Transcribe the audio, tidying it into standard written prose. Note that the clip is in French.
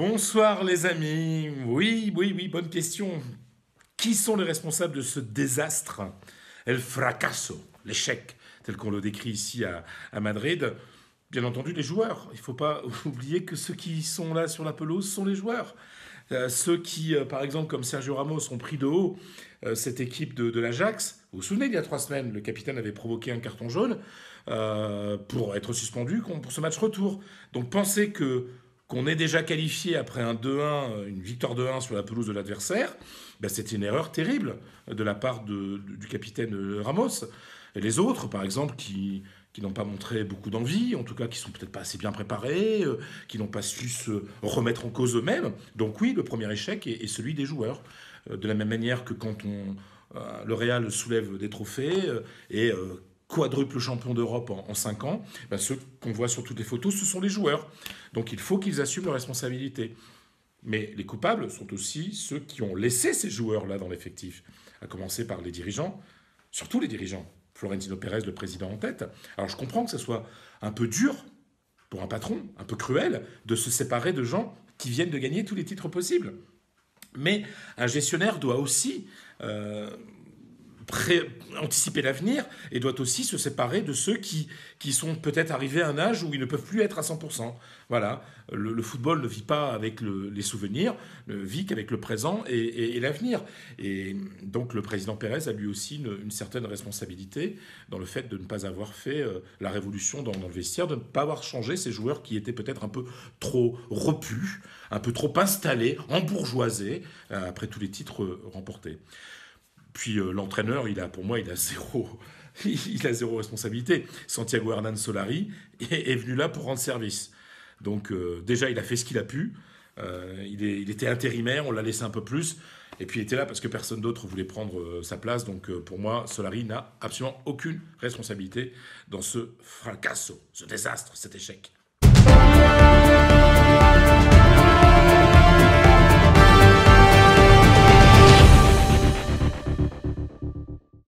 Bonsoir les amis. Oui, oui, oui, bonne question. Qui sont les responsables de ce désastre? El fracasso, l'échec, tel qu'on le décrit ici à Madrid. Bien entendu, les joueurs. Il ne faut pas oublier que ceux qui sont là sur la pelouse sont les joueurs. Ceux qui, par exemple, comme Sergio Ramos, ont pris de haut cette équipe de l'Ajax. Vous vous souvenez, il y a 3 semaines, le capitaine avait provoqué un carton jaune pour être suspendu pour ce match retour. Donc pensez que qu'on est déjà qualifié après un 2-1, une victoire 2-1 sur la pelouse de l'adversaire, ben c'était une erreur terrible de la part du capitaine Ramos. Et les autres, par exemple, qui n'ont pas montré beaucoup d'envie, en tout cas qui sont peut-être pas assez bien préparés, qui n'ont pas su se remettre en cause eux-mêmes. Donc oui, le premier échec est celui des joueurs. De la même manière que quand le Real soulève des trophées et quadruple champion d'Europe en 5 ans, ben ceux qu'on voit sur toutes les photos, ce sont les joueurs. Donc il faut qu'ils assument leurs responsabilités. Mais les coupables sont aussi ceux qui ont laissé ces joueurs-là dans l'effectif, à commencer par les dirigeants, surtout les dirigeants. Florentino Pérez, le président en tête. Alors je comprends que ce soit un peu dur pour un patron, un peu cruel, de se séparer de gens qui viennent de gagner tous les titres possibles. Mais un gestionnaire doit aussi anticiper l'avenir et doit aussi se séparer de ceux qui sont peut-être arrivés à un âge où ils ne peuvent plus être à 100%. Voilà, le football ne vit pas avec les souvenirs, ne vit qu'avec le présent et l'avenir. Et donc le président Pérez a lui aussi une certaine responsabilité dans le fait de ne pas avoir fait la révolution dans le vestiaire, de ne pas avoir changé ces joueurs qui étaient peut-être un peu trop repus, un peu trop installés, embourgeoisés, après tous les titres remportés. Puis l'entraîneur, pour moi, il a zéro responsabilité. Santiago Hernán Solari est venu là pour rendre service. Donc déjà, il a fait ce qu'il a pu. Il était intérimaire, on l'a laissé un peu plus. Et puis il était là parce que personne d'autre voulait prendre sa place. Donc pour moi, Solari n'a absolument aucune responsabilité dans ce fracasso, ce désastre, cet échec.